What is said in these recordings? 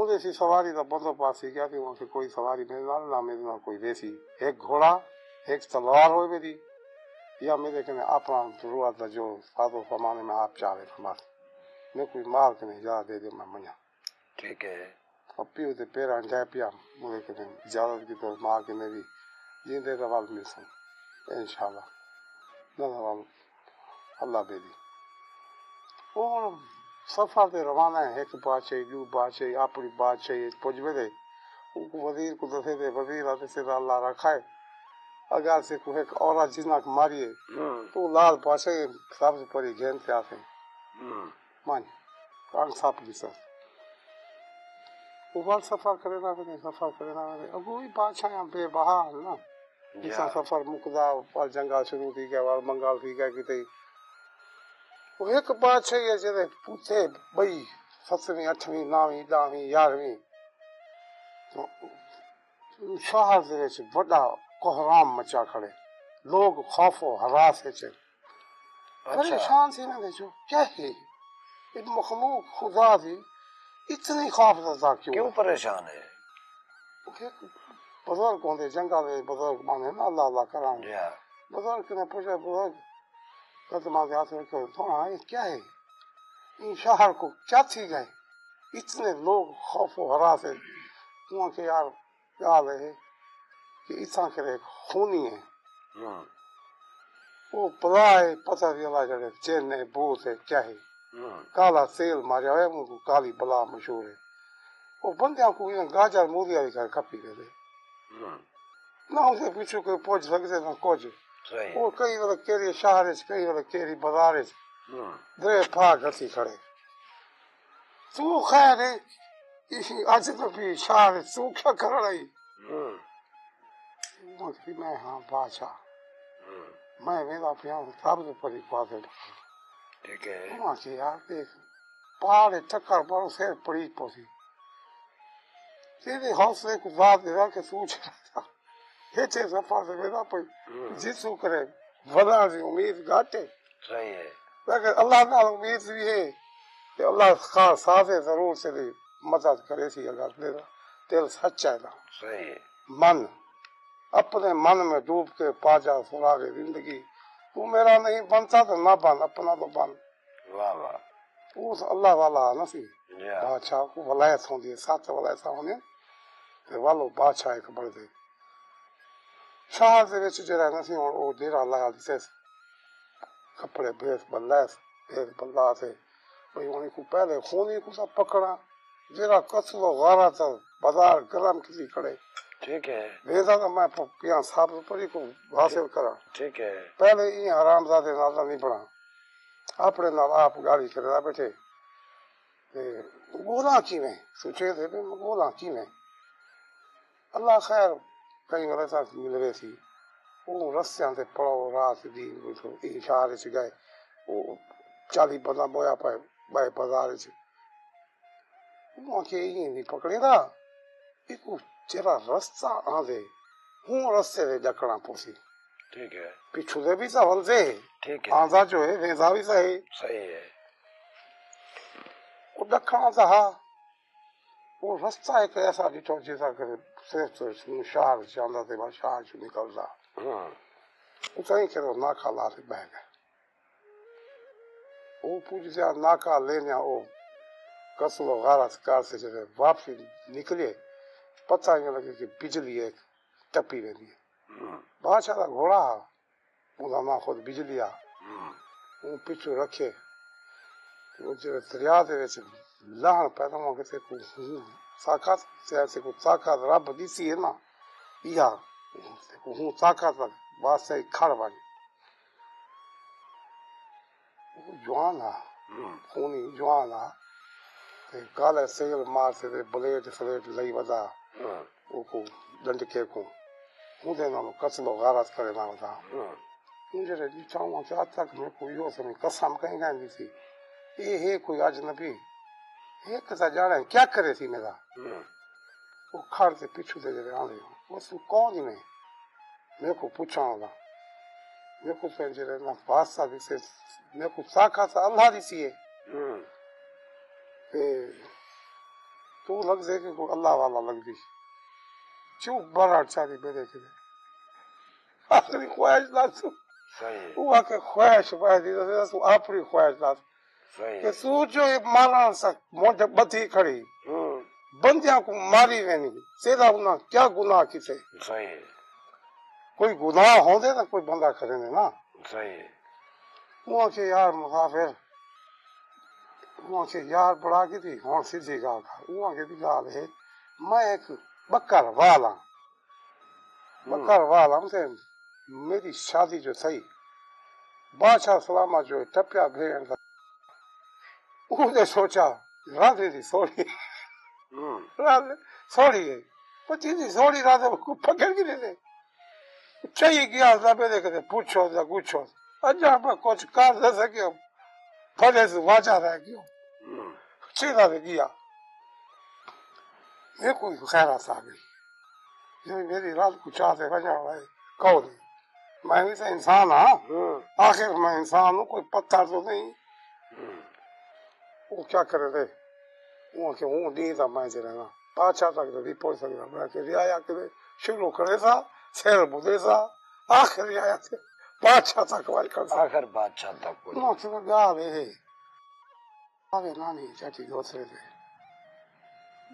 مجھے سی سواری کا بندوبست کیا تھی وہاں سے کوئی سواری میرے نہ میرے نہ کوئی ویسی ایک گھوڑا ایک تلوار ہوئے میری یا میرے کنے اپنا ضرورت ہے جو سادو سامان میں آپ چاہے بس میں کوئی مال کنے اجازت دے دے میں منیا ٹھیک ہے اب پیو تے پیرا جائے پیا مجھے کنے اجازت کی تو ماں کنے بھی جیندے روال مل سن انشاءاللہ نہ روال اللہ بے دی اور سفر تے روانہ ہے ایک بادشاہ دو بادشاہ اپنی بادشاہ پہنچ دے وزیر کو دسے دے وزیر آتے سے اللہ رکھا ہے اگر سے کوئی ایک عورت جنا کو ماری تو لال بادشاہ سب سے پری گھین سے آتے مان کان ساپ کی سر اوپر سفر کرے نہ کرے سفر کرے نہ کرے اب وہی بادشاہ بے بہا نا جیسا سفر مکدا پر جنگل شروع تھی گیا اور منگال تھی گیا کتے وہ ایک بادشاہ ہے جڑے پوچھے بھئی 7ویں 8ویں 9ویں 10ویں 11ویں تو شہر دے وچ بڑا کوہرام مچا کھڑے لوگ خوف و ہراس وچ پریشان سے نہ دیکھو کیا ہے ایک مخلوق خدا دی اتنی خوف زدہ کیوں پریشان ہے بزرگ ہوندے جنگل میں بزرگ مانے نا اللہ اللہ کرام بزرگ نے پوچھا بزرگ قدمہ کے ہاتھ رکھو تھوڑا یہ کیا ہے ان شہر کو کیا تھی گئے اتنے لوگ خوف و ہراس ہے وہاں کے یار یاد ہے کہ اتنا کرے خونی ہے وہ پلا ہے پتہ دیا جڑے چین ہے بوت ہے کیا ہے کالا تیل ماریا ہے ان کو کالی بلا مشہور ہے وہ بندیاں کو گاجر موریا بھی کپی گئے نہ اسے پیچھو کوئی پہنچ سکتے نہ کچھ وہ کئی والا کیری شہر کئی والا کیری بازار درے پھاگ ہسی کھڑے تو خیر ہے اج تو بھی شہر تو کیا کر رہی میں ہاں بادشاہ میں میرا پیا سب سے پری پاس ٹھیک ہے وہاں سے یار دیکھ پہاڑ ٹکر پر سے پڑی پوسی سیدھے حوصلے کو بات دے رہا کہ سوچ رہا تھا ہیچے سفر سے میرا پہ جسو کرے ودا سے امید گاٹے صحیح ہے لیکن اللہ نال امید بھی ہے کہ اللہ خاص ساتھ ضرور سے بھی مدد کرے سی اگر میرا دل سچا ہے نا صحیح ہے من اپنے من میں ڈوب کے پا جا سراغ زندگی تو میرا نہیں بنتا تو نہ بن اپنا تو بن واہ واہ اس اللہ والا نا سی بادشاہ کو ولایت ہوندی ہے 7 ولایت ہوندی تے والو بادشاہ ایک بڑھ دے شہر دے وچ جڑا نا سی او ڈیرا لایا دسے کپڑے بیس بلا سے بھئی انہیں کو پہلے خونی کو سا پکڑا جڑا قتل و غارت بازار گرم کسی کھڑے ٹھیک ہے ویسا تو میں پیاں صاحب پری کو حاصل کرا ٹھیک ہے پہلے یہ حرام زادے نال نہیں بڑھا اپنے نال آپ گاڑی کرے بیٹھے گولا کی میں سوچے تھے گولا کی میں اللہ خیر کئی غلط ساتھ مل رہے تھی وہ رستیاں تے پڑو رات دی اشارے سے گئے وہ 40 بندہ مویا پائے بائے بازار سے وہاں کے یہ نہیں پکڑے دا ایک جرا رستہ آندے ہوں رستے دے ڈکڑا پوسی ٹھیک ہے پیچھو دے بھی سا ولدے ٹھیک ہے آندا جو ہے ویزا بھی صحیح صحیح ہے وہ ڈکڑا تھا وہ رستہ ایک ایسا ڈٹو جیسا کہ صرف شہر جاندہ تے بعد شہر جو نکلدا اتنا کہ وہ ناکا لا کے بہ گئے وہ پوچھ دیا ناکا لینا وہ قتل و غارت کار سے جب واپسی نکلے پتہ یہ لگے کہ بجلی ایک ٹپی رہی ہے بادشاہ کا گھوڑا وہ نہ خود بجلی آ وہ پیچھو رکھے وہ جو دریا دے وچ لہن پیدا ہو کے کو ساکات سے کو طاقت رب دیسی ہے نا یا ہوں طاقت واسطے کھڑ بن جوان آ خونی جوان آ کالے سیل مار سے بلیٹ فلیٹ لئی ودا وہ کو ڈنڈ کے کو ہوں دے نالو قتل و غارت کرے نہ ودا مجھے ڈیٹھا ہوں کہ آج تک میں کوئی ہو سمیں قسم کہیں گا نہیں تھی یہ ہے کوئی اجنبی یہ کسا جانا ہے کیا کرے تھی میرا وہ کھڑ کے پیچھو دے جڑے آنے وہ تو کون ہی نہیں میرے کو پوچھا ہوگا میرے کو پھر جڑے نا بادشاہ بھی سے میرے کو طاقت اللہ دی سی ہے تو لگ دے کہ کوئی اللہ والا لگ دی چوپ برا چاری میرے کے آخری خواہش نہ تو صحیح وہ کہ خواہش باید تو اپنی خواہش نہ صحیح کہ تو جو مارن سک موٹے بتی کھڑی بندیاں کو ماری وینی تیرا گناہ کیا گناہ کیتے صحیح کوئی گناہ ہوں دے نا کوئی بندہ کرے نا صحیح وہ کہ یار مسافر وہ کہ یار بڑا کی تھی ہوں سیدھی گال وہ کہ گال ہے میں ایک بکر والا سے میری شادی جو تھی بادشاہ سلامہ جو ٹپیا بھیڑ تھا وہ سوچا رادھے دی سوڑی سوڑی ہے پچی دی سوڑی رادھے کو پکڑ کے دے چاہیے گیا میرے کہتے پوچھو یا گچھو اجا میں کچھ کار دے سکیو پھلے سے واجہ رہ گیا چیزا دے گیا یہ کوئی خیرات آ گئی جو میری رات کو چاہتے وجہ ہے کون میں بھی تو انسان ہاں آخر میں انسان ہوں کوئی پتھر تو نہیں وہ کیا کرے تھے وہ کہ وہ نہیں تھا میں رہنا پاچھا تک نہیں پہنچ سکتا میں کہ ریا کرے شروع کرے تھا سیر بدے تھا آخر ریا تھے بادشاہ تک وائی کرتا آخر بادشاہ تک وہ کہ گا رہے آگے نانی چاچی دوسرے تھے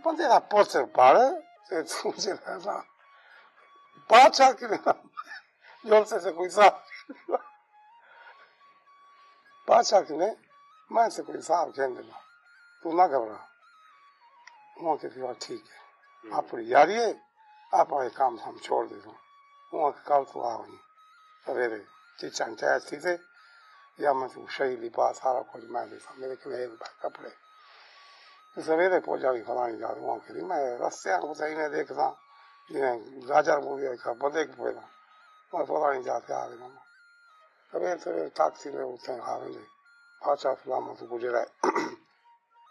بندے کا پوچھر پاڑے تے سوچے رہنا بادشاہ کی جلسے سے کوئی صاحب بادشاہ کی نے میں سے کوئی صاحب کہنے دینا تو نہ گھبرا وہ کہتی ہے ٹھیک ہے آپ پر یاری ہے آپ آئے کام ہم چھوڑ دے دوں وہ کل تو آ ہوئی سویرے چیچن چائے تھی تھے یا میں تو شہی لباس سارا کچھ میں دیتا میرے کے کپڑے سویرے پہنچا بھی فلانی جا رہی وہاں کہتی میں رستے کو صحیح نہیں دیکھتا راجا مووی کا بدے کے پہلا میں فلانی جاتے آ گئی سویرے سویرے ٹیکسی میں اٹھتے آ گئے بادشاہ سلامت گزرا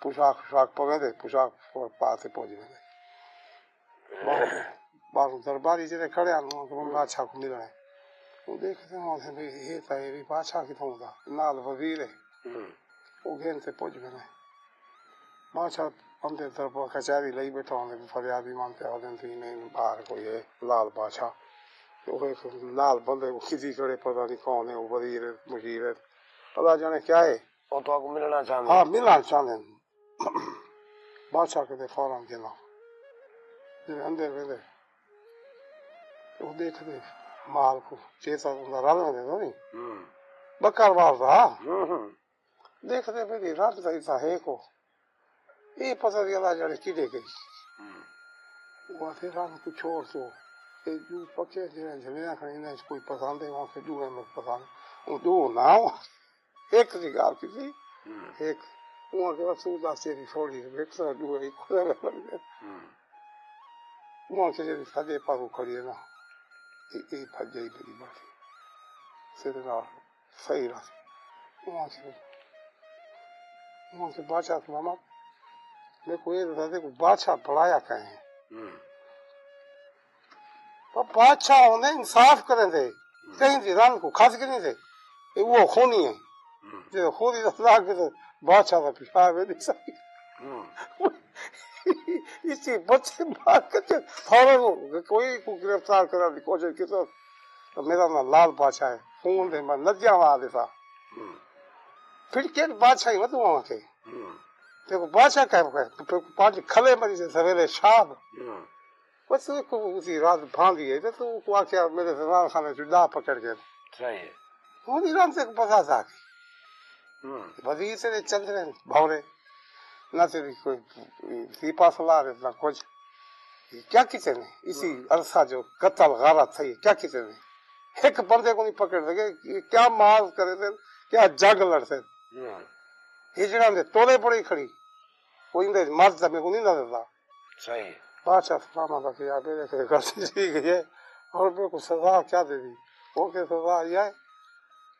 پوشاک شاک پوے دے پوشاک پاس پہنچ گئے باہر درباری جڑے کھڑے ہیں بادشاہ کو ملنا ہے وہ دیکھتے ہیں یہ تو یہ بھی بادشاہ کتوں تھا نال وزیر ہے وہ گھن سے پہنچ گئے بادشاہ اندر طرف کچہری لئی بیٹھا ہوں فریادی مانتے آدھے تھی نہیں باہر کوئی ہے لال بادشاہ لال بندے کو کسی کڑے پتہ نہیں کون ہے وہ وزیر ہے مشیر ہے پتا جانے کیا ہے وہ تو آپ کو ملنا چاہتے ہاں ملنا چاہتے ہیں بادشاہ کہتے فوراً کہنا جب اندر ویندے وہ دیکھتے مال کو چیتا رل میں دیتا نہیں بکر بار تھا دیکھتے میری رات ایسا ہے کو یہ پتہ نہیں اللہ جانے کدے گئی وہ آتے رات کو چھوڑ تو جو پکے جھلیاں کھڑی کوئی پسند ہے وہاں سے جو ہے میں پسند وہ دو نہ ایک کی گال کی تھی ایک وہاں کے بعد سودا سیری چھوڑی ایک سر جو ہے خدا لگ گیا وہاں سے جیسے سجے پاسو کھڑی ہے نا یہ پھج جائی میری بڑی سیدھے نال صحیح رہتی وہاں سے بادشاہ سلامت دیکھو یہ بتا کو بادشاہ بڑھایا کہیں بادشاہ ہونے انصاف کریں تھے کہیں تھی رن کو کھاس کے نہیں تھے وہ خونی ہے جو خونی اللہ کے بادشاہ کا پیشاب ہے نہیں سکتی اسی بچے بات کرتے فوراً کوئی کو گرفتار کرنے کی کوشش کی تو میرا نام لال بادشاہ ہے خون دے میں ندیاں وہاں دیتا پھر کیا بادشاہی مت وہاں کے دیکھو بادشاہ کہ پانچ کھلے مری سے سویرے شام بس اسی رات بھاندی ہے تو کو آخیا میرے سلمان خانے جدا پکڑ کے صحیح وہ ایران سے پتا تھا وزیر سے چل رہے بھورے نہ تیری کوئی سیپا سلا رہے نہ کچھ کیا کسی نے اسی عرصہ جو قتل غارت تھی کیا کسی نے ایک بندے کو نہیں پکڑ سکے کیا مار کرے تھے کیا جنگ لڑتے ہجڑا نے توڑے پڑی کھڑی کوئی مرد میں کو نہیں نہ دیتا صحیح بادشاہ سلامت تھا کہ میرے کے گھر سے چلی گئی ہے اور میرے کو سزا کیا دے دی وہ کہ سزا یہ ہے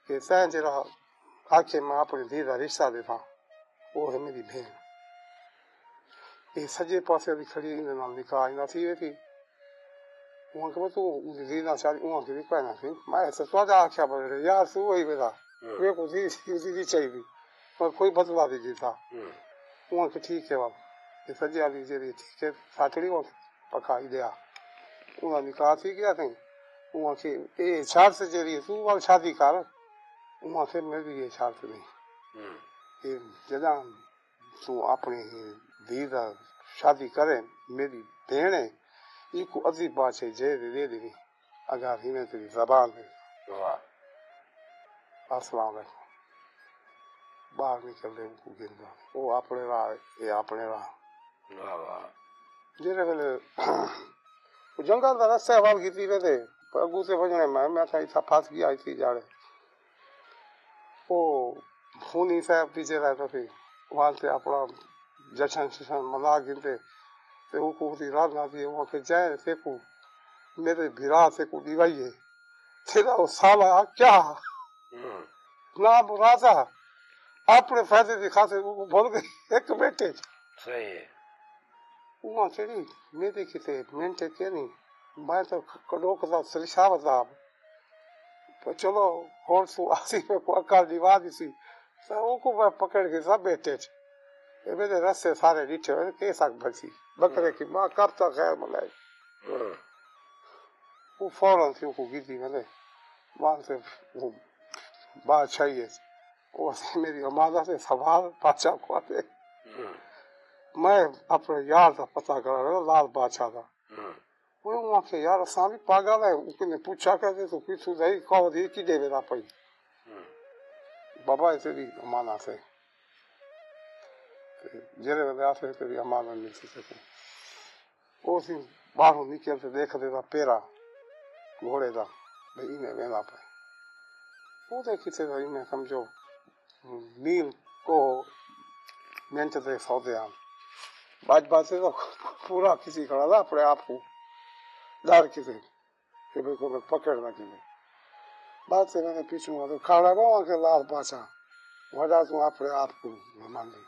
کہ سین جرا آخر میں اپنی دھی کا رشتہ دیتا وہ ہے میری بہن یہ سجے پاسے بھی کھڑی ان نکاح نہ تھی تھی وہاں کہ تو دھی نہ شادی وہاں کی کوئی نہ تھی میں سچ آخیا بڑے یار تو وہی میرا میرے کو دھی چاہیے اور کوئی بدلا دیجیے تھا وہاں کہ ٹھیک ہے بابا کہ سجے والی جیری تھی کہ ساٹڑی وہ پکائی دیا انہاں نکاح تھی گیا تھیں انہاں کے اے شرط جیری تو وال شادی کر انہاں سے میری یہ شرط نہیں کہ جداں تو اپنی دھی دا شادی کرے میری بہن ہے یہ کو ادھی بات ہے جے دے دے اگر ہی میں تیری زبان ہے السلام علیکم باہر نکل رہے کو گندا وہ اپنے راہ یہ اپنے راہ جیرے ویلے جنگل دا رستے حوال کی تھی ویسے اگو سے بجنے میں تھا ایسا پھاس گیا ایسی جاڑے وہ خونی صاحب پیچھے رہتا تھی وہاں سے اپنا جشن ششن منا گنتے تے وہ کو دی رات نہ تھی وہ کہ جائے سے کو میرے بھرا سے کو دیوائی ہے تیرا وہ سالا کیا نام راجا اپنے فائدے دی خاطر وہ بھول گئی ایک بیٹے صحیح ہے وہاں چڑی میرے کتے منٹے کے نہیں میں تو کڈو کدا سرشا بتا چلو اور سو آسی پہ کو اکال دیوا دی سی وہ کو میں پکڑ کے سب بیٹے تھے میرے رستے سارے ڈیٹھے ہوئے کیسا بچی بکرے کی ماں کب تک خیر ملائی وہ فوراً سے کو گیتی میں نے وہاں سے وہ بات چاہیے وہ میری امادہ سے سوال بادشاہ کو آتے میں اپنے یار کا پتہ کرا رہا لال بادشاہ تھا وہ وہاں کے یار اساں بھی پاگل ہے اس نے پوچھا کہ تو پیچھو جائی کہو دی کی دے میرا پئی بابا ایسے بھی امانہ سے جیرے ویلے آتے تیری امانہ نہیں سی سکے وہ سی باہروں نکل سے دیکھ دیتا پیرا گھوڑے دا بھئی انہیں ویلا پائے وہ دیکھی سے انہیں سمجھو نیل کو منٹ دے سودے آن باج سے تو پورا کسی کھڑا تھا اپنے آپ کو ڈر کسی کہ بھئی کو میں پکڑ نہ کی بعد سے میں نے پیچھوں تو کھڑا گا کہ لال بادشاہ وجہ تو اپنے آپ کو مان دی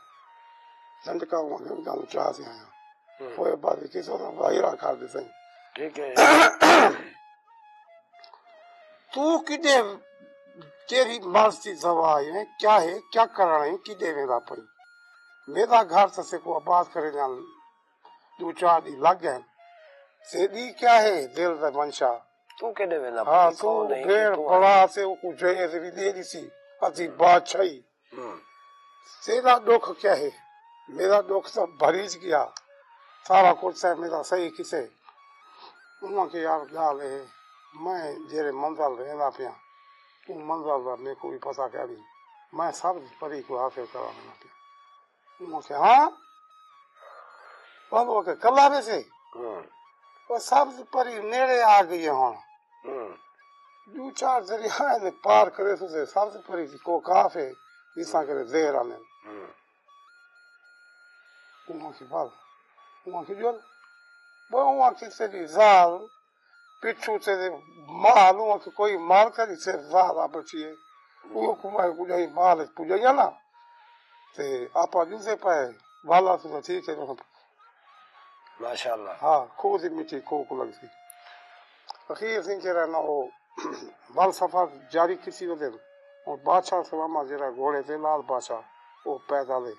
جھنڈکا ہوا کہ جانو چاہ سے آیا وہ بات کسی تو باہرہ کھا دے سیں ٹھیک ہے تو کدے تیری مرضی زوائی ہے کیا کرنا ہے کدے میرا پئی میرا گھر سے کو آباد کرے جان دو چار دی لگ گئے سیدھی کیا ہے دل دا منشا تو کیڑے ویلا ہاں تو بھیڑ پڑا سے کو جے سے بھی دے دی سی اتی بادشاہی سیدھا دکھ کیا ہے میرا دکھ سب بھریج گیا سارا کچھ ہے میرا صحیح کسے انہوں کے یار گال ہے میں جیرے منزل رہنا پیا وہ منزل دا میں کوئی پتا کیا بھی میں سب پری کو حاصل کرانا پیا انہوں کے ہاں وہ کہ کلا میں سے وہ سبز پری نیڑے آ گئی ہوں دو چار ذریعہ نے پار کرے سے سبز پری کو کاف ہے جیسا کرے زہر آنے انہوں کی بات انہوں کی جو وہ انہوں کی سے زال پچھو سے مال انہوں کی کوئی مال کری سے زال آپ بچیے وہ کمائے کو جائی مال پوجا یا نا تے آپا جو سے پائے والا تو ٹھیک ہے ماشاءاللہ ہاں کھو سی مٹی کھو کو لگ سی اخیر سن کے رہنا وہ بال سفر جاری کسی کو دن اور بادشاہ سلامہ جرا گھوڑے تھے لال بادشاہ وہ پیدا لے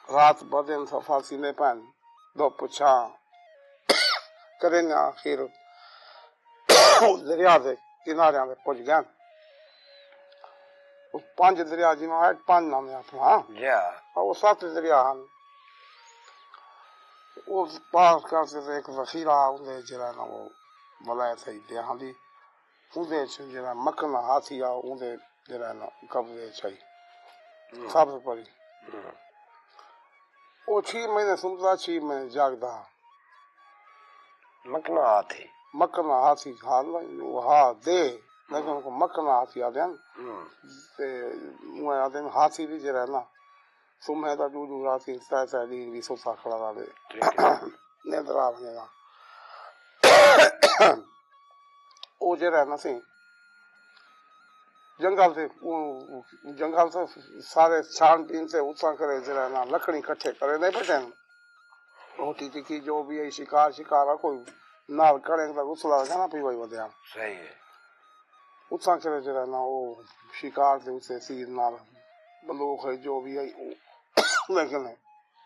رات بدن سفر سینے پہن دو پچھا کریں گے آخر دریا سے کنارے آنے پہنچ گئے پانچ دریا جی میں پانچ نام ہے اپنا وہ سات دریا ہیں وہ پار کرتے تھے ایک ذخیرہ انہیں جرا نا وہ بلائے تھے دیہاں دی انہیں جرا مکن ہاتھی آ انہیں جرا نا قبضے چاہی سب سے پری وہ 6 مہینے سنتا 6 مہینے جاگدا مکنا ہاتھی مکن ہاتھی ہاں دے لیکن کو مکن ہاتھی آدھے ہیں آدھے ہاتھی بھی جرا نا سمے دا دو ہاتھی سائے دی بھی سوسا کھڑا رہا دے نیندر آنے گا وہ جرا نا سی جنگل سے سارے چھان پین سے اتسا کرے جرا نا لکڑی کٹھے کرے نہیں بیٹھے روٹی تکی جو بھی ہے شکار کوئی نال کریں گا اسلا رکھا نا پی بھائی ودیا صحیح ہے اتسا کرے جرا نا وہ شکار سے اسے سیر نال بلوخ ہے جو بھی ہے لیکن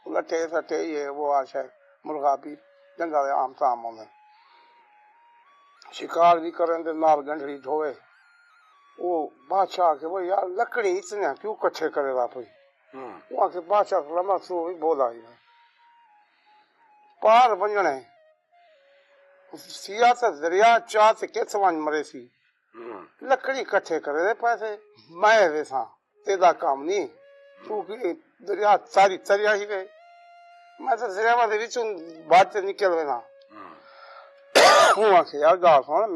لٹے سٹے یہ وہ آشا مرغا بھی جنگل عام تام ہوندے شکار بھی کریں دے نال گنڈڑی ڈھوئے وہ بادشاہ کے وہ یار لکڑی اتنے کیوں کٹھے کرے گا پئی وہاں کے بادشاہ لما سو بھی بولا ہی پار ونجنے سیاست دریا چاہ سے کیسے ون مرے سی لکڑی کٹھے کرے دے پیسے میں ویسا تیدا کام نہیں تو دریا ساری چریا ہی گئے میں تو دریا میں وچوں بات سے نکل وینا ہوں کہ یار گال سن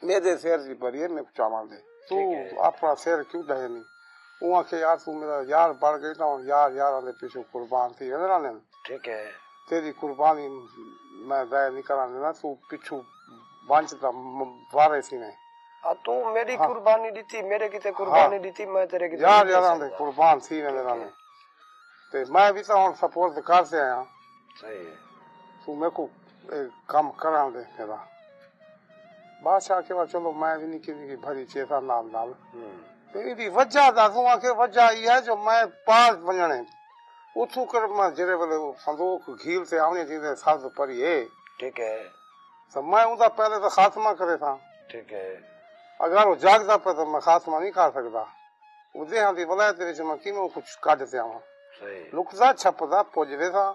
میرے سیر دی بری ہے میں چاواں دے تو اپنا سیر کیوں دے نہیں ہوں کہ یار تو میرا یار بڑھ گئی نا یار یاراں دے پیچھے قربان تھی رہنے ٹھیک ہے تیری قربانی میں ضائع نہیں کرانے نا تو پیچھو بانچتا وارے سی نے تو میری قربانی دیتی میرے کتے قربانی دیتی میں تیرے کتے یار یاراں دے قربان سی نے میرا نے تے میں بھی تو ہن سپورٹ کر سے آیا صحیح ہے تو میرے کو کام کران دے میرا بادشاہ کے بعد چلو میں بھی نہیں بھری چیتا نال نال دی وجہ دا تو کہ وجہ یہ ہے جو میں پاس ونجنے اتھو کر میں جڑے ویلے صندوق گھیل سے آونے جیندے ساز پری ہے ٹھیک ہے تو میں اوندا پہلے تو خاتمہ کرے تھا ٹھیک ہے اگر وہ جاگدا پہ تو میں خاتمہ نہیں کر سکتا وہ دیہاں دی ولایت وچ میں کیوں کچھ کڈ تے آواں صحیح لکدا چھپدا پوجدے تھا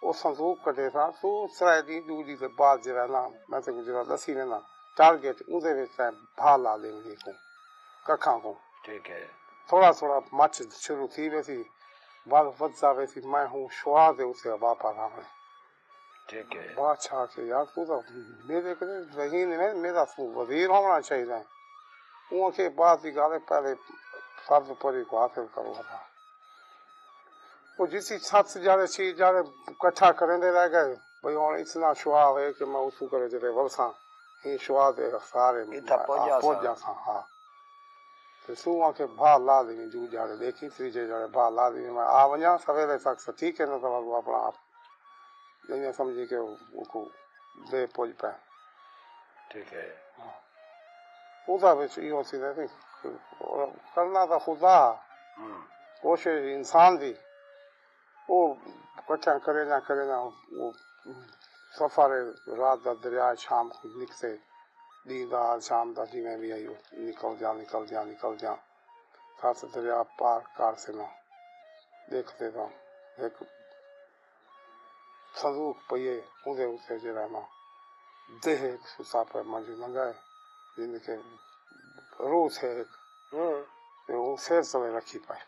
وہ صندوق کٹے تھا تو سرائے دی دوجی دے بعد جڑا نا میں تے گجرا دسی نے نا ٹارگیٹ اودے وچ بھا لا دے وی کو ککھاں کو ٹھیک ہے تھوڑا تھوڑا مچ شروع تھی ویسی بال وجہ ویسی میں ہوں شوا دے اسے واپا رہا میں ٹھیک ہے بادشاہ کے یار تو میرے کنے ذہین میں میرا وزیر ہونا چاہیے وہ کے بعد کی گالے پہلے فرض پری کو حاصل کرو تھا وہ جسی چھت سے جارے چیز جارے کٹھا کریں دے رہ گئے بھئی ہوں اتنا شوا ہوئے کہ میں اسو کرے جرے ولساں ہی شوا دے سارے پوجا ساں ہاں تو سو وہاں کے بھا لا دیں جو جارے دیکھی تریجے جارے بھا لا دیں میں آ ونجا سویرے تک ٹھیک ہے نا تو وہ اپنا آپ جنہیں سمجھی کہ وہ کو دے پوج پہ ٹھیک ہے خدا بچ یہ سی رہتی کرنا تھا خدا کوشش انسان دی وہ کٹھا کرے نہ وہ سفر رات دا دریا شام کو نکتے دین دا شام دا جی میں بھی آئی نکل جا ساتھ دریا پار کار سے نہ دیکھتے تھا ایک صندوق پیے اونده اسے جرا نا دہ ایک سسا پر منجو منگائے جن کے روز ہے ایک وہ سیر سوے رکھی پائے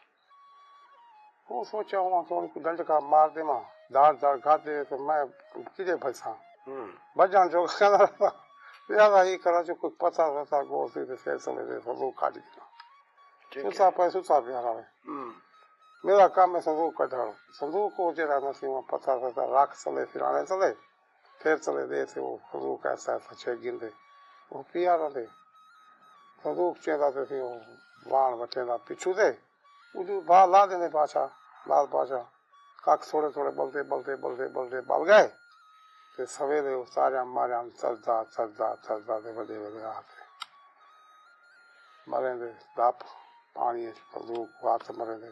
وہ سوچا ہوا کہ ان کو ڈنڈ کا مار دے ماں دار گھات دے تو میں کدے بچا بجان جو کہنا رہا زیادہ ہی کرا جو کوئی پتا رہتا گو سے سیر سوے دے صندوق کاٹ دیا سسا پیارا ہے میرا کام ہے صندوق کٹھا صندوق کو جرا نہ سی وہ پتہ رہتا راکھ چلے پھرانے چلے پھر چلے دے سے وہ صندوق ایسا چھ گن دے وہ پیا رہے صندوق چیندا تے سی وہ وان وٹیندا پچھو دے وہ بھا لا دینے پاشا لال پاشا کاک تھوڑے بلتے بل گئے تے سویرے وہ سارا مارا چلدا دے وڈے آتے مرے دے دپ پانی صندوق ہاتھ مرے دے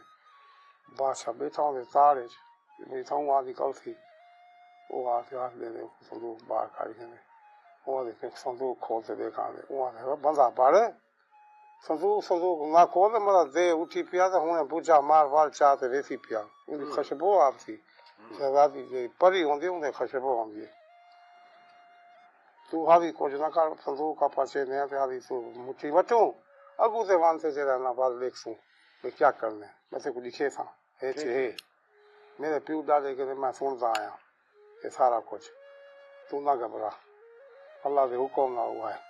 بادشاہ بیٹھا ہوں تاڑے بیٹھا ہوں آدھی کل تھی وہ آتے ہاتھ دے دے صندوق باہر کھائی دے وہ آدھے صندوق کھولتے دیکھا دے وہ آدھے بندہ پاڑے صندوق نہ کھولتے مطلب دے اٹھی پیا تو ہوں بوجھا مار وال چاہتے ویسی پیا ان خوشبو آپ تھی شہزادی پری ہوندی انہیں خوشبو ہوندی تو ہاوی کچھ نہ کر صندوق کا پاسے نہیں تے ہاوی تو مٹھی وٹوں اگو سے وان سے جڑا نہ بال دیکھ سوں میں کیا کرنا ہے میں سے کو لکھے تھا ہے میرے پیو دادے کے میں سنتا آیا یہ سارا کچھ تو نہ گھبرا اللہ کے حکم نہ ہوا ہے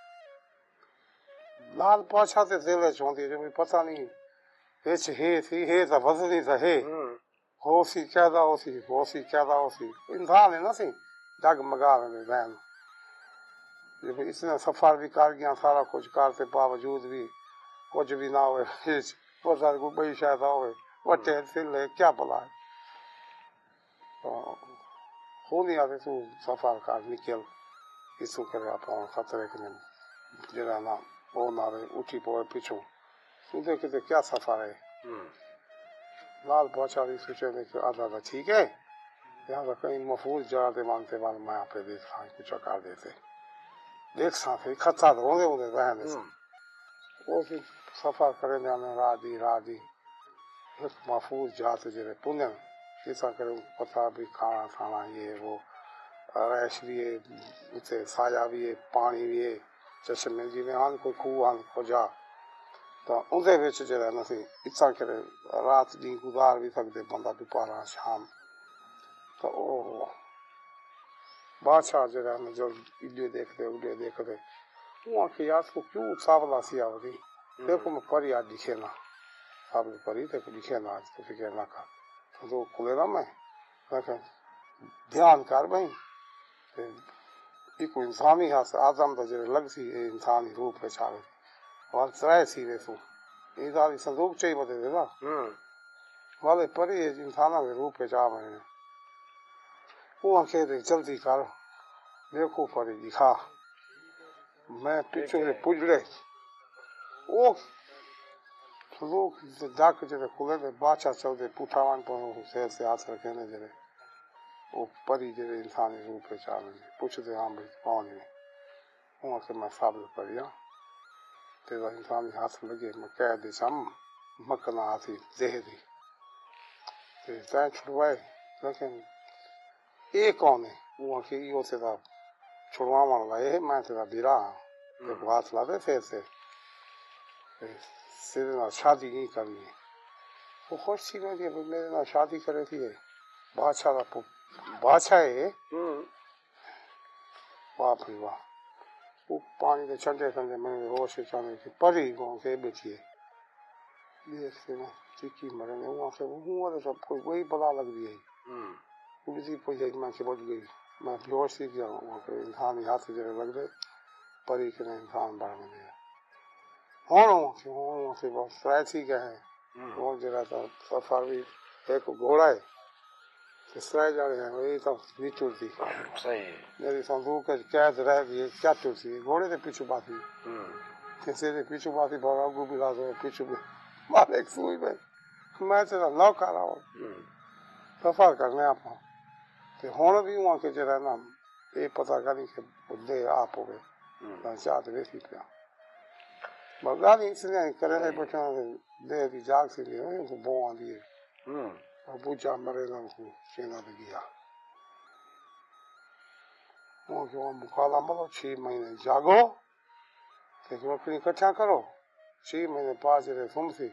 لال پاشا تے دل چوندی جو پتہ نہیں ہچ ہے تھی ہے تا وزنی تا ہے ہو سی کیا انسان ہے نا سی ڈگ مگا میں ذہن جب اس نے سفر بھی کر گیا سارا کچھ کرتے باوجود بھی کچھ بھی نہ ہوئے پتا کو بئی شاید ہوئے وٹے سلے کیا بلا خونی آتے تو سفر کر نکل اسو کرے اپنا خطرے کے جڑا نا وہ نہ اٹھی پوے پیچھو تو دیکھتے کیا سفر ہے لال بادشاہ بھی سوچے تھے کہ آدھا ٹھیک ہے لہٰذا کہیں محفوظ جگہ تے مانگتے بعد میں آپ دیکھ ساں کچھ کر دیتے دیکھ ساں تھے خطا تو ہوندے رہنے سے وہ پھر سفر کرے نے راہ دی ایک محفوظ جگہ تے جڑے پنن کیسا کرے پتہ بھی کھانا کھانا یہ وہ رہائش بھی ہے اتنے سایہ بھی ہے پانی بھی ہے چشمے جی میں آن کوئی خوہ آن کو جا تو اندے وچ جڑا نا سی اتنا کرے رات دی گزار بھی سکتے بندہ دوپہر شام تو او بادشاہ جڑا نا جو اڈے دیکھتے وہاں کہ یار کو کیوں ساولا سیا ہوتی دیکھو میں پری آج دکھے نا سابل پری دیکھو دکھے نا آج تو فکر نہ کر تو کھلے نا میں دھیان کر بھائی ایک انسانی ہاتھ آدم تو جڑے لگ سی انسانی روپ پہ چاہے وہاں سرائے سی ویسو یہ داری صندوق چاہیے بتے دے نا والے پری انسانہ کے روپ پہ چاہ میں وہ کہتے جلدی کر دیکھو پری دکھا میں پیچھے سے پجڑے وہ صندوق ڈاک جڑے کھلے تھے بادشاہ چلتے پوٹھاوان پر سیر سے ہاتھ رکھے نے جڑے وہ پری جڑے انسانی روپ پہ چاہ میں پوچھتے ہاں بھائی کون ہے وہاں سے میں ثابت پڑیا تیرا انسانی ہاتھ لگے میں کہہ دے چم مکنا ہاتھی زہری تین چھڑوائے لیکن یہ کون ہے وہاں کہ یہ تیرا چھڑوانا لگا یہ میں تیرا بیرا ہوں دیکھو ہاتھ لا دے پھر سے تیرے نال شادی نہیں کرنی ہے وہ خوش تھی میں کہ میرے نال شادی کرے تھی بادشاہ کا بادشاہ ہے باپ رے واہ وہ پانی کے چھنڈے چھنڈے میں روش چاہنے کی پری گاؤں کے بیٹھی ہے دیکھتے نا چیکی مرنے وہاں سے وہ سب کوئی وہی بلا لگ دی ہے اسی پہ میں سے بچ گئی میں بیوش سی گیا وہاں پہ انسان ہاتھ جڑے لگ رہے پری کے انسان بڑھ میں گیا ہوں سے بہت سرائے تھی گئے ہیں وہ جڑا تھا سفر بھی ایک گھوڑا ہے سرائے جا رہے ہیں وہی تو نیچر تھی میری صندوق قید رہ گئی کیا چور تھی گھوڑے سے پیچھو باتی کسی سے پیچھو باتی بھاگا گو بھی لاتے پیچھو بھی مار ایک سوئی پہ میں تیرا لو کر رہا ہوں سفر کرنے آپ ہوں بھی وہاں کے جڑا نا یہ پتا کریں کہ دے آپ ہو گئے چاہتے ویسی پیا گالی اس لیے کرے لے بیٹھے دے دی جاگ سے لیے ان کو بو آدھی ہے بوجھا مرے گا ان کو چینا دے گیا وہاں کہ وہاں مکالا ملو 6 مہینے جاگو لیکن اپنی کٹھا کرو 6 مہینے پاس رہے تم سے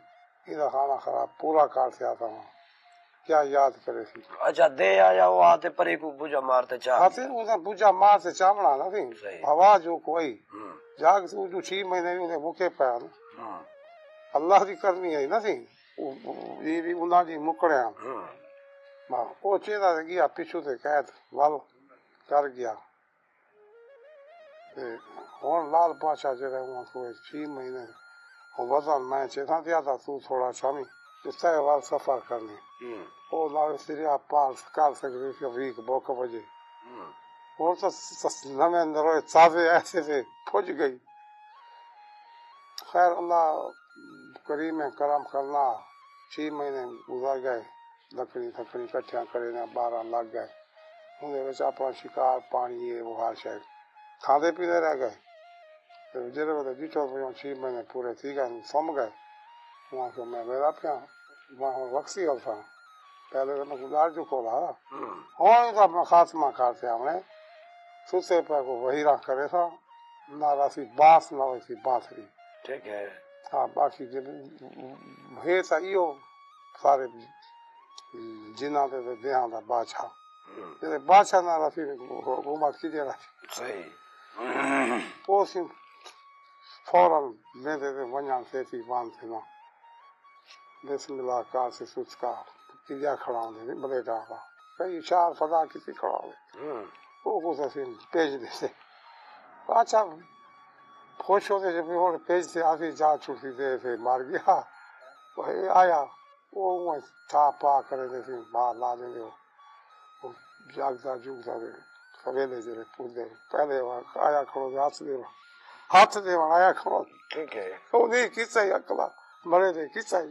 ادھر کھانا خراب پورا کار سے آتا ہوں کیا یاد کرے سی اچھا دے آیا وہ آتے پری کو بوجھا مارتے چاہ آتے انہیں بوجھا مار سے چامڑا نہ تھی آواز جو کوئی جاگ سے جو 6 مہینے انہیں بکے پایا نا اللہ کی کرنی ہے نا تھی یہ بھی انہاں جی مکڑے ہیں وہ چیزا سے گیا پیچھو سے قید وال کر گیا ہوں لال بادشاہ جڑے وہاں کو 6 مہینے وزن میں چیتا دیا تھا تو تھوڑا شامی اس طرح وال سفر کرنے وہ لال سریا پار کر سکتے تھے ویک بوک بجے اور تو نمے اندر تازے ایسے سے پھج گئی خیر اللہ کریم کرم کرنا 6 مہینے گزر گئے لکڑی تھکڑی کٹھیاں کرے 12 لگ گئے انہیں ویسے اپنا شکار پانی ہے وہ ہر شاید کھاتے پیتے رہ گئے جڑے بولے جیٹو 6 مہینے پورے تھی گئے سم گئے وہاں سے میں میرا پیا وہاں وقسی ہو تھا پہلے تو میں گزار چکو رہا ہوں تو اپنا خاتمہ کرتے ہمیں سوسے پہ کو وہی راہ کرے تھا نہ راسی باس نہ ویسی بانسری ٹھیک ہے ہاں باقی جب ہے تا ایو سارے جنہ دے دیہاں دا بادشاہ جیسے بادشاہ نہ راسی حکومت کی دے رہی صحیح پوسی فوراً میں دے ونجان سے تھی بان سے نا بسم اللہ کار سے سوچ کا کلیا کھڑا ہوں دے بلے ڈالا کئی شار فضا کسی کھڑا ہوں وہ کو سے پیج دے سے بادشاہ خوش ہوتے جب وہ پیج سے آتی جا چھوٹی دے سے مار گیا وہ آیا وہ تھا پا کرے دے سے باہر لا دے وہ جاگتا جھوکتا دے سویلے جڑے پوچھتے پہلے آیا کھڑو ہاتھ دے آیا کھڑو ٹھیک ہے وہ نہیں کسائی اکلا مرے دے کسائی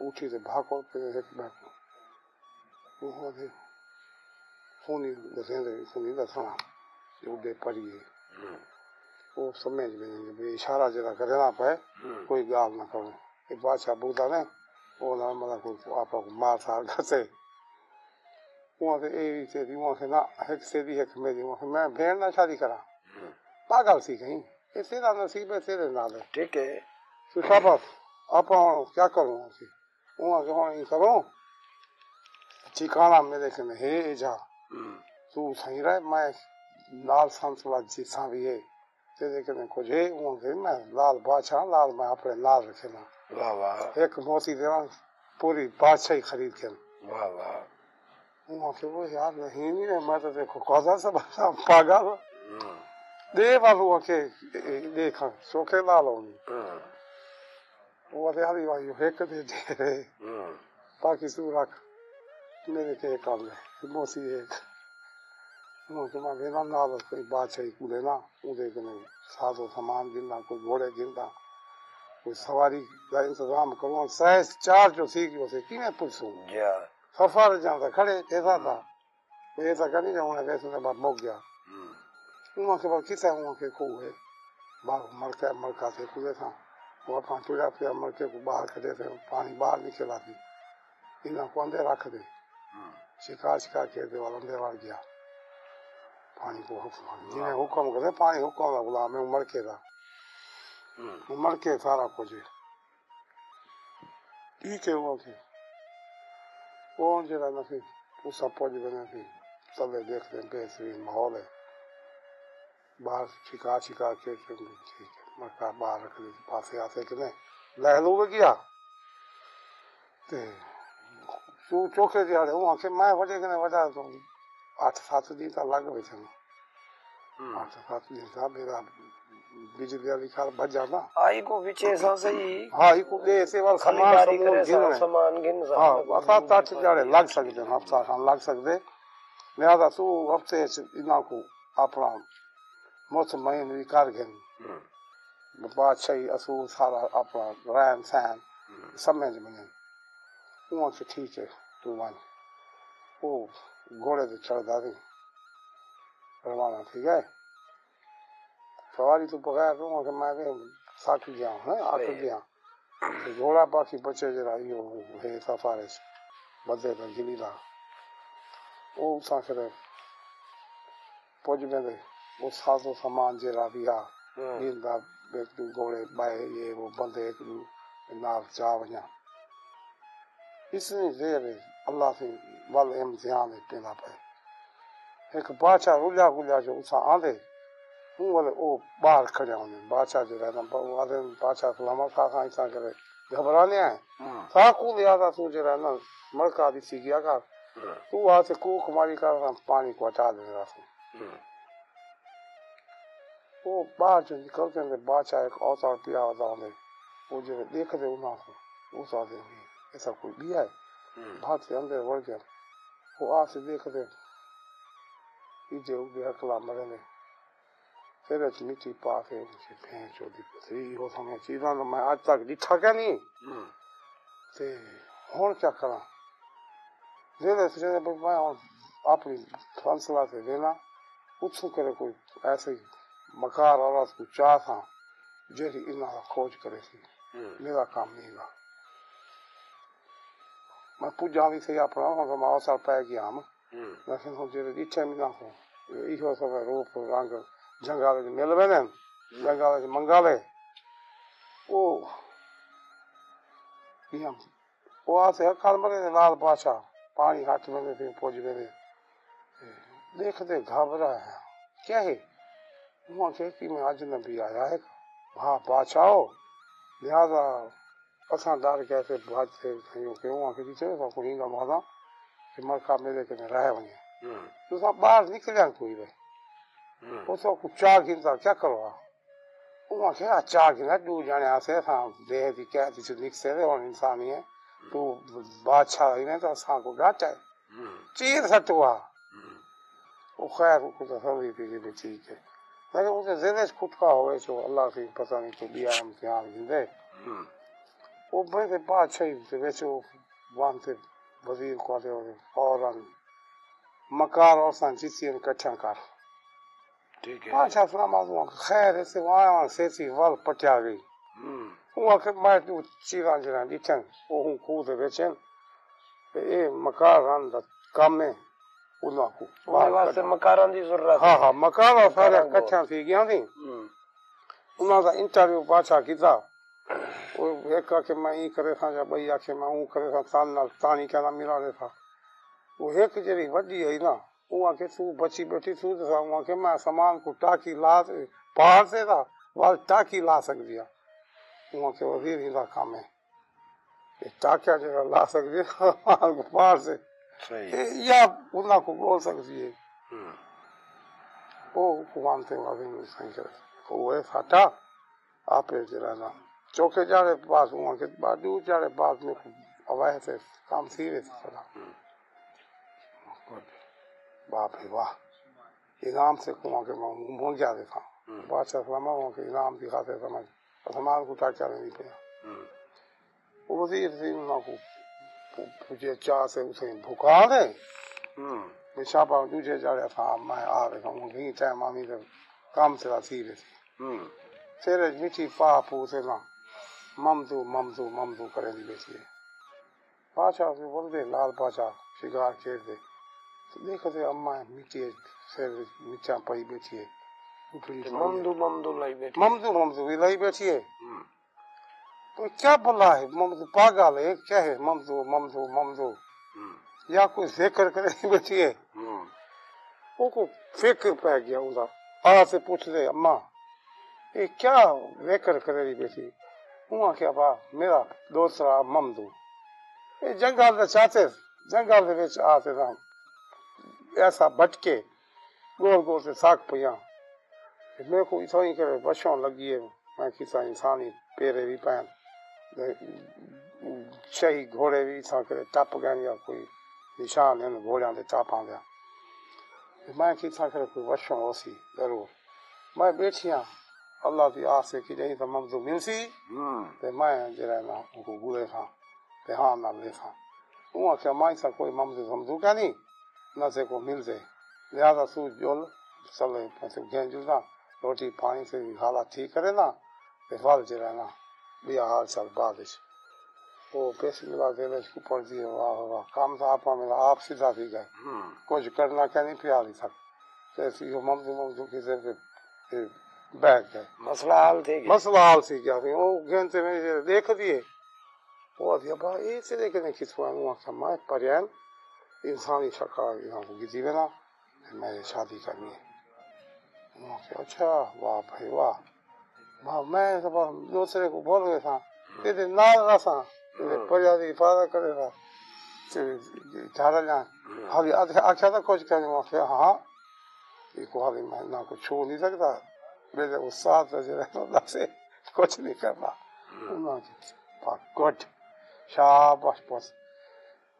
اٹھی تے بھاگو پھر ایک بیٹھو وہ دے سونی دسیں سونی دسنا جو دے پڑھیے وہ سمجھ میں بھی اشارہ جڑا کرے نہ پے کوئی گال نہ کرے یہ بادشاہ بودا نے وہ نہ مطلب کوئی آپ کو مار سار گھسے وہ تے اے سے دی وہ سے نہ ایک سے دی ایک میں بہن نہ شادی کرا پاگل سی کہیں یہ تیرا نصیب ہے تیرے نال ہے ٹھیک ہے تو شاباش آپ کیا کروں اسی وہ کہ ہوں کروں ٹھکانا میرے کنے ہے جا تو صحیح رہے میں لال سانسلا جیسا بھی ہے تیرے کنے کچھ ہے وہ کہ میں لال بادشاہ لال میں اپنے لال رکھے نا واہ واہ ایک موتی دینا پوری بادشاہی خرید کے واہ واہ وہ کہ وہ یار نہیں نہیں میں تو دیکھو کوزا سب پاگل دے والو کہ دیکھا سوکھے لال ہونی وہ تے ہری وائی ایک دے دے باقی تو رکھ میرے کے کام ہے موسی ایک وہ کہ میں نہ نال کوئی بادشاہی کو لینا وہ دے کے ساز و سامان گننا کوئی گھوڑے گننا کوئی سواری کا انتظام کروں سائز چار جو سی گئی اسے کی میں پوچھوں سفر جاتا کھڑے ایسا تھا ایسا کرنی جاؤں ویسے میں بعد موک گیا وہاں کے بعد کسا وہاں کے کھو ہے باہر مڑکا سے کھلے تھا وہ اپنا ٹوڑا پیا مڑکے کو باہر کھڑے تھے پانی باہر نکلا تھی انہوں کو اندر رکھ دے شکار کہتے والا اندر وڑ گیا پانی کو حکم جنہیں حکم کرے پانی حکم کا غلام ہے مڑکے تھا مڑکے سارا کچھ ٹھیک ہے وہ کہ وہ جگہ نہ پھر اس پوج بنے تھی سب دیکھتے ہیں بہترین ماحول ہے باہر شکار کے ٹھیک ہے مکہ باہر رکھ دی پاسے آتے کہ نہیں لہلو بھی گیا تو چوکھے دیاڑے وہاں کے میں وجہ کہ نہیں وجہ تو 8-7 دن تک لگ گئے تھے 8-7 دن تھا میرا بجلی والی کار بچ جانا آئی کو بچے سا صحیح ہاں یہ کو دے سے وال سامان گن ہاں 7-8 دیاڑے لگ سکتے ہیں ہفتہ خان لگ سکتے لہذا تو ہفتے انہوں کو اپنا مطمئن بھی کر گئے بادشاہی اصول سارا اپنا رہن سہن سمجھ میں وہاں سے ٹھیک ہے تو ون وہ گھوڑے سے چڑھتا تھی روانہ تھی گئے سواری تو بغیر وہاں کے میں بھی ساکھ گیا ہوں آکھ گیا گھوڑا باقی بچے جرا یہ ہے سفارے سے بدے کا گلی لا وہ اساں کرے پوج میں دے وہ ساز و سامان جرا بھی آ گیندا گھوڑے بائے یہ وہ بندے نال چا وجا اس نے دیر اللہ سے ول امتحان پینا پے ایک بادشاہ رلیا گلیا جو اساں آندے ہوں والے او باہر کھڑے ہونے بادشاہ جو رہنا آدھے بادشاہ سلامت خواہ خواہ ایسا کرے گھبرانے آئے سا کو لیا تو جو رہنا ملکہ دی سی گیا کر تو وہاں سے کوک ماری کر پانی کو ہٹا دے رہا سو وہ باہر جو نکلتے ہیں بادشاہ ایک اوتار پیا ہوتا ہونے وہ جو دیکھ دے انہوں کو اس آدھے ایسا کوئی بھی ہے بھاگ سے اندر وڑ گیا وہ آج سے دیکھ دے ایجے اگے اکلا مرے نے پھر اچھ مٹی پا کے مجھے بھین چودی پتری ہو سمیں چیزاں میں آج تک ڈٹھا کیا نہیں تے ہون کیا کرا دے دے سجنے پر میں اپنی فانسلہ سے دینا اتسو کرے کوئی ایسے مکار عورت کو چاہ تھا جیری انہا کھوج کرے تھی میرا کام نہیں گا میں پوجا بھی سے اپنا ہوں میں اوسر پہ گیا ہم لیکن ہوں جیرے ڈٹھے میں نہ ہوں ایہو سب روپ رنگ جنگالے جو مل بنے جنگالے جو منگالے وہ آسے اکھال مرے لال بادشاہ پانی ہاتھ میں تھے پوج میں دیکھ دے گھبرا ہے کیا ہے وہاں کہتی میں اجنبی آیا ہے ہاں بادشاہ ہو لہذا اساں ڈر کیسے بھاجتے تھے کہ وہاں کے نیچے تو کوئی گا مادا کہ ملکہ میرے کے میں رہ ونے تو سب باہر نکلیا کوئی بھائی وہ سب کو چاہ گنتا کیا کروا وہاں کہا چاہ گنا دو جانے آسے تھا دے دی کہہ دی سے نکسے دے اور انسانی ہے تو بادشاہ ہی نہیں تو اساں کو ڈاٹا ہے چیر سٹوا وہ خیر کو تصوری تھی کہ ٹھیک ہے لیکن اسے زیادہ کھٹکا ہوئے تو اللہ سے پتہ نہیں تو بیا امتحان گندے وہ بڑے بادشاہی کے ویچ وہاں سے وزیر کو فوراً مکار اور سانچیسی کٹھا کر ٹھیک ہے بادشاہ سلام خیر ایسے وہاں سیسی ول پٹیا گئی وہاں کے میں چیران جران ڈیٹھن وہ خوہ دے ویچن اے مکار ران دا کام میں انہاں کو انہیں واسطے مکاران دی ضرورت ہے ہاں مکار اور سارے کٹھا تھی گیا تھی انہاں دا انٹرویو بادشاہ کیتا وہ ایک کہ میں ای کرے تھا یا بئی کہ میں اون کرے تھا تان نال تانی کہنا ملا دے تھا وہ ایک جڑی وڈی ہے نا وہاں کے تو بچی بیٹھی تو وہاں کے میں سامان کو ٹاکی لا پہاڑ سے تھا وال ٹاکی لا سک دیا وہاں کے وزیر ہی دا کام ہے یہ ٹاکیا جگہ لا سک دیا پہاڑ سے یا انہاں کو بول سکتی ہے وہ مانتے وزیر صحیح کرے وہ ہٹا آپ جرانا چوکے جاڑے پاس وہاں کے بعد دور جاڑے پاس میں ہوا سے کام سیریس چلا باپ رے واہ انعام سے وہاں کے مونگ گیا تھا بادشاہ سلامہ وہاں کے انعام دکھاتے سمجھ سامان کو ٹاکیا نہیں پیا وزیر سے انہوں کو پوچھے چاہ سے اسے بھکا دے میں شاپا دوجے جاڑے تھا میں آ رہا ہوں نہیں چاہے مامی سے کام سے سیریس پھر میٹھی پا پوسے نا ممدو ممدو ممدو کرے دی بیٹھی ہے بادشاہ سے بول دے لال بادشاہ شکار کھیل دے تو دیکھتے اماں میٹھی سے میٹھا پائی بیٹھی ہے ممدو ممدو لائی بیٹھی ممدو ممدو بھی لائی بیٹھی ہے تو کیا بولا ہے ممدو پاگل ہے کیا ہے ممدو ممدو ممدو یا کوئی ذکر کرے بیٹھی ہے وہ کو فکر پہ گیا ادا آ سے پوچھ دے اماں یہ کیا ذکر کرے بیٹھی وہاں کیا با میرا دوسرا ممدو یہ جنگل دے چاہتے جنگل دے وچ آتے تھا ایسا بٹکے گول گول سے ساک پیاں میرے کو اتنا ہی کرے بچوں لگی ہے میں کسا انسانی پیرے بھی پہن شہی گھوڑے بھی اتنا کرے ٹپ گئے یا کوئی نشان ہے گھوڑیاں دے ٹاپاں دیا میں کسا کرے کوئی بچوں ہو سی ضرور میں بیٹھی ہاں اللہ کی آس سے کہ جہیں تو ممدو مل سی تو میں جرائے نا ان کو گولے تھا تو ہاں نہ لے تھا وہاں کیا مائی سا کوئی ممدو سمدو کیا نہیں نہ سے کو مل دے لہذا سو جول چلے پیسے گھین جلتا روٹی پانی سے حالات ٹھیک کرے نا تو وال جرائے نا بیا حال چال بعدش وہ پیسے ملا دے لے کو پڑ دیئے واہ واہ کام تھا آپ میرا آپ سیدھا تھی گئے کچھ کرنا کیا نہیں پیا لی سک تو ایسی جو ممدو ممدو کی سے بیٹھ گئے مسئلہ حال تھے گیا مسئلہ حال سی کیا تھی وہ گھنٹے میں دیکھ دیے وہ دیا با ایسے دیکھے نہیں کس کو وہاں سے میں پریان انسانی شکار یہاں کو گزی بنا میں شادی کرنی ہے وہاں سے اچھا واہ بھائی واہ میں دوسرے کو بول گئے تھا تیرے نال رہا تھا تیرے پریادی حفاظت کرے تھا جھاڑا جان حالی آکھا تھا کچھ کہنے وہاں سے ہاں یہ کو حالی میں نہ کو چھو نہیں سکتا میرے استاد اللہ سے کچھ نہیں کرنا انہوں نے گڈ شاباش بس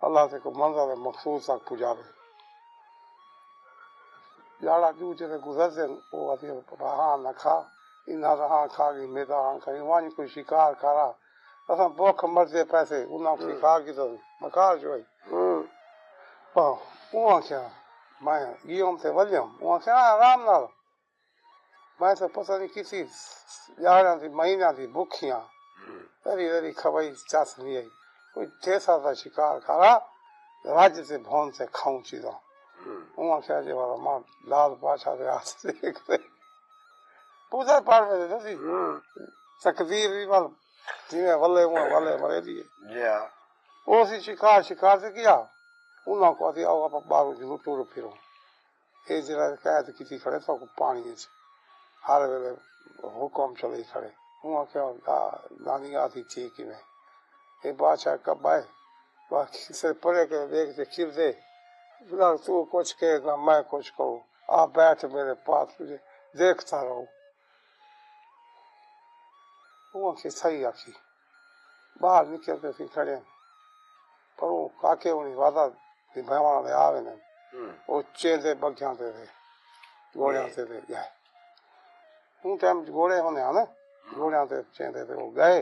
اللہ سے کو منظر مخصوص تک پجا رہے جاڑا جو جیسے گزرتے وہ آتی ہاں نہ کھا انہاں رہاں کھا گئی میدا ہاں کھا گئی وہاں کوئی شکار کرا اصلا بوکھ مرضے پیسے انہاں کو شکار کی تو مکار جو ہے وہاں کیا میں گیوم سے ولیم وہاں کیا آرام نال میں سے پتہ نہیں کسی یاراں تھی مہینہ تھی بکھیاں دری دری کھوائی چاس نہیں آئی کوئی ٹھیسا تھا شکار کرا راج سے بھون سے کھاؤں چیزاں وہاں کیا جو والا ماں لال بادشاہ دے ہاتھ سے کرے پوجا پاٹ میں دے سی تقدیر بھی وال جی ولے ولے مرے دیے وہ سی شکار سے کیا انہاں کو آتی آؤ آپ بارو جنو ٹور پھرو یہ جرا قید کسی کھڑے تو پانی ہر ویلے حکم چلے کھڑے وہاں کیا نانی آتی ٹھیک میں یہ بادشاہ کب آئے باقی سے پڑے کے دیکھتے کھل دے بلا تو کچھ کہے گا میں کچھ کہوں آپ بیٹھ میرے پاس مجھے دیکھتا رہو وہاں کی صحیح آخی باہر نکلتے پھر کھڑے پر وہ کاکے انہیں وعدہ نبھاواں دے آوے نے وہ چیندے بگیاں تے تھے گھوڑیاں تے گئے ان ٹائم گھوڑے ہونے آنے گھوڑیاں تے چیندے تے وہ گئے